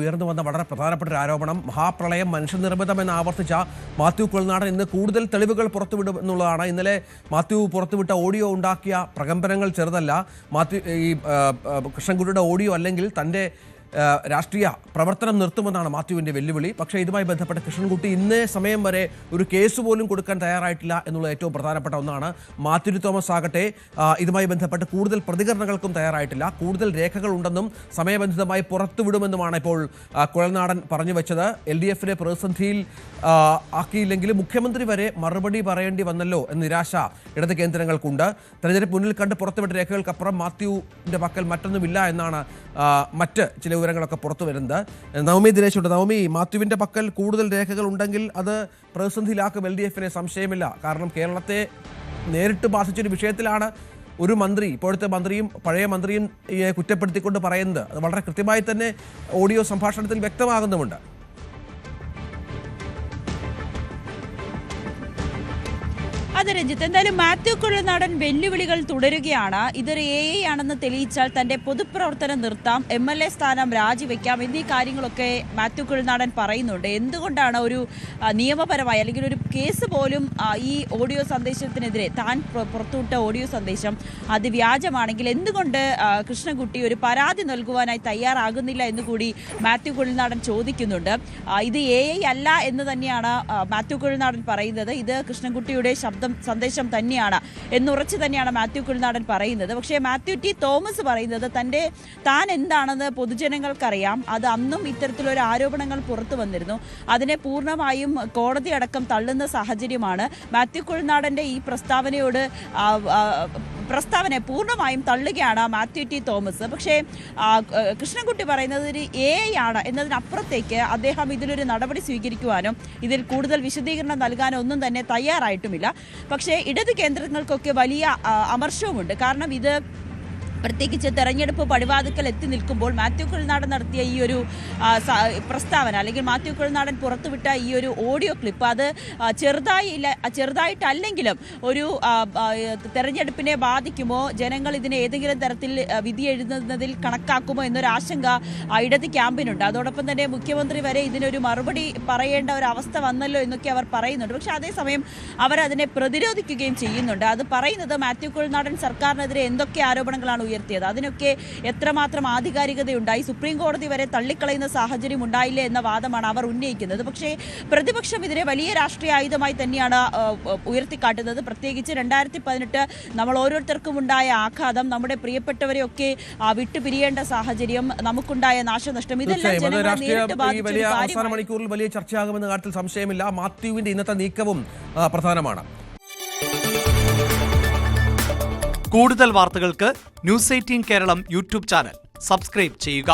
ഉയർന്നു വന്ന വളരെ പ്രധാനപ്പെട്ട ഒരു ആരോപണം, മഹാപ്രളയം മനുഷ്യനിർമ്മിതമെന്ന് ആവർത്തിച്ച മാത്യു കുഴൽനാടൻ ഇന്ന് കൂടുതൽ തെളിവുകൾ പുറത്തുവിടും എന്നുള്ളതാണ്. ഇന്നലെ മാത്യു പുറത്തുവിട്ട ഓഡിയോ ഉണ്ടാക്കിയ പ്രകമ്പനങ്ങൾ ചെറുതല്ല. കൃഷ്ണൻകുട്ടിയുടെ ഓഡിയോ അല്ലെങ്കിൽ തൻ്റെ രാഷ്ട്രീയ പ്രവർത്തനം നിർത്തുമെന്നാണ് മാത്യുവിൻ്റെ വെല്ലുവിളി. പക്ഷേ ഇതുമായി ബന്ധപ്പെട്ട് കൃഷ്ണൻകുട്ടി ഇന്നേ സമയം വരെ ഒരു കേസ് പോലും കൊടുക്കാൻ തയ്യാറായിട്ടില്ല എന്നുള്ളത് ഏറ്റവും പ്രധാനപ്പെട്ട ഒന്നാണ്. മാത്യു തോമസ് ആകട്ടെ ഇതുമായി ബന്ധപ്പെട്ട് കൂടുതൽ പ്രതികരണങ്ങൾക്കും തയ്യാറായിട്ടില്ല. കൂടുതൽ രേഖകൾ ഉണ്ടെന്നും സമയബന്ധിതമായി പുറത്തുവിടുമെന്നുമാണ് ഇപ്പോൾ കുഴൽനാടൻ പറഞ്ഞു വെച്ചത്. LDFനെ പ്രതിസന്ധിയിൽ ആക്കിയില്ലെങ്കിലും മുഖ്യമന്ത്രി വരെ മറുപടി പറയേണ്ടി വന്നല്ലോ എന്ന നിരാശ ഇടത് കേന്ദ്രങ്ങൾക്കുണ്ട്. തെരഞ്ഞെടുപ്പ് മുന്നിൽ കണ്ട് പുറത്തുവിട്ട രേഖകൾക്കപ്പുറം മാത്യുവിൻ്റെ പക്കൽ മറ്റൊന്നുമില്ല എന്നാണ് മറ്റ് ചില വിവരങ്ങളൊക്കെ പുറത്തു വരുന്നത്. നവമി ദിനേശുണ്ട്. നവമി, മാത്യുവിൻ്റെ പക്കൽ കൂടുതൽ രേഖകൾ ഉണ്ടെങ്കിൽ അത് പ്രതിസന്ധിയിലാക്കും LDFനെ, സംശയമില്ല. കാരണം കേരളത്തെ നേരിട്ട് ബാധിച്ചൊരു വിഷയത്തിലാണ് ഒരു മന്ത്രി, ഇപ്പോഴത്തെ മന്ത്രിയും പഴയ മന്ത്രിയും കുറ്റപ്പെടുത്തിക്കൊണ്ട് പറയുന്നത്. അത് വളരെ കൃത്യമായി തന്നെ ഓഡിയോ സംഭാഷണത്തിൽ വ്യക്തമാകുന്നുമുണ്ട്. അതെ രഞ്ജിത്ത്, എന്തായാലും മാത്യു കുഴൽനാടൻ വെല്ലുവിളികൾ തുടരുകയാണ്. ഇതൊരു AI ആണെന്ന് തെളിയിച്ചാൽ തന്റെ പൊതുപ്രവർത്തനം നിർത്താം, MLA സ്ഥാനം രാജിവെക്കാം എന്നീ കാര്യങ്ങളൊക്കെ മാത്യു കുഴൽനാടൻ പറയുന്നുണ്ട്. എന്തുകൊണ്ടാണ് ഒരു നിയമപരമായ അല്ലെങ്കിൽ ഒരു കേസ് പോലും ഈ ഓഡിയോ സന്ദേശത്തിനെതിരെ, താൻ പുറത്തുവിട്ട ഓഡിയോ സന്ദേശം അത് വ്യാജമാണെങ്കിൽ എന്തുകൊണ്ട് കൃഷ്ണൻകുട്ടി ഒരു പരാതി നൽകുവാനായി തയ്യാറാകുന്നില്ല എന്നുകൂടി മാത്യു കുഴൽനാടൻ ചോദിക്കുന്നുണ്ട്. ഇത് AI അല്ല എന്ന് തന്നെയാണ് മാത്യു കുഴൽനാടൻ പറയുന്നത്. ഇത് കൃഷ്ണൻകുട്ടിയുടെ സന്ദേശം തന്നെയാണ് എന്നുറച്ച് തന്നെയാണ് മാത്യു കുഴൽനാടൻ പറയുന്നത്. പക്ഷേ മാത്യു ടി തോമസ് പറയുന്നത് താൻ എന്താണെന്ന് പൊതുജനങ്ങൾക്കറിയാം. അത് അന്നും ഇത്തരത്തിലൊരു ആരോപണങ്ങൾ പുറത്തു വന്നിരുന്നു. അതിനെ പൂർണ്ണമായും കോടതി അടക്കം തള്ളുന്ന സാഹചര്യമാണ്. മാത്യു കുഴൽനാടൻ്റെ ഈ പ്രസ്താവനയെ പൂർണ്ണമായും തള്ളുകയാണ് മാത്യു ടി തോമസ്. പക്ഷേ കൃഷ്ണൻകുട്ടി പറയുന്നത് ഒരു AI ആണ് എന്നതിനപ്പുറത്തേക്ക് അദ്ദേഹം ഇതിലൊരു നടപടി സ്വീകരിക്കുവാനോ ഇതിൽ കൂടുതൽ വിശദീകരണം നൽകാനോ ഒന്നും തന്നെ തയ്യാറായിട്ടുമില്ല. പക്ഷേ ഇടത് കേന്ദ്രങ്ങൾക്കൊക്കെ വലിയ അമർഷവുമുണ്ട്. കാരണം ഇത് പ്രത്യേകിച്ച് തെരഞ്ഞെടുപ്പ് പടിവാതിക്കൽ എത്തി നിൽക്കുമ്പോൾ മാത്യു കുഴൽനാടൻ നടത്തിയ ഈ ഒരു പ്രസ്താവന അല്ലെങ്കിൽ മാത്യു കുഴൽനാടൻ പുറത്തുവിട്ട ഈ ഒരു ഓഡിയോ ക്ലിപ്പ് അത് ചെറുതായിട്ടല്ലെങ്കിലും ഒരു തെരഞ്ഞെടുപ്പിനെ ബാധിക്കുമോ, ജനങ്ങൾ ഇതിനെ ഏതെങ്കിലും തരത്തിൽ വിധി എഴുതുന്നതിൽ കണക്കാക്കുമോ എന്നൊരു ആശങ്ക ഇടത് ക്യാമ്പിനുണ്ട്. അതോടൊപ്പം തന്നെ മുഖ്യമന്ത്രി വരെ ഇതിനൊരു മറുപടി പറയേണ്ട ഒരു അവസ്ഥ വന്നല്ലോ എന്നൊക്കെ അവർ പറയുന്നുണ്ട്. പക്ഷേ അതേസമയം അവരതിനെ പ്രതിരോധിക്കുകയും ചെയ്യുന്നുണ്ട്. അത് പറയുന്നത് മാത്യു കുഴൽനാടൻ സർക്കാരിനെതിരെ എന്തൊക്കെ ആരോപണങ്ങളാണ് ഉയർത്തിയത്, അതിനൊക്കെ എത്രമാത്രം ആധികാരികതയുണ്ടായി, സുപ്രീം കോടതി വരെ തള്ളിക്കളയുന്ന സാഹചര്യം ഉണ്ടായില്ലേ എന്ന വാദമാണ് അവർ ഉന്നയിക്കുന്നത്. പക്ഷേ പ്രതിപക്ഷം ഇതിനെ വലിയ രാഷ്ട്രീയ ആയുധമായി തന്നെയാണ് ഉയർത്തിക്കാട്ടുന്നത്. പ്രത്യേകിച്ച് 2018 നമ്മൾ ഓരോരുത്തർക്കും ഉണ്ടായ ആഘാതം, നമ്മുടെ പ്രിയപ്പെട്ടവരെയൊക്കെ വിട്ടുപിരിയേണ്ട സാഹചര്യം, നമുക്കുണ്ടായ നാശനഷ്ടം, ഇതെല്ലാം ജനങ്ങളെ നേരിട്ട് ബാധിച്ച അവസാന മണിക്കൂറിൽ വലിയ ചർച്ചയാകുമെന്ന കാര്യത്തിൽ സംശയമില്ല. മാത്യുവിന്റെ ഇന്നത്തെ നീക്കവും പ്രധാനമാണ്. കൂടുതൽ വാർത്തകൾക്ക് News 18 Keralam YouTube channel subscribe ചെയ്യുക.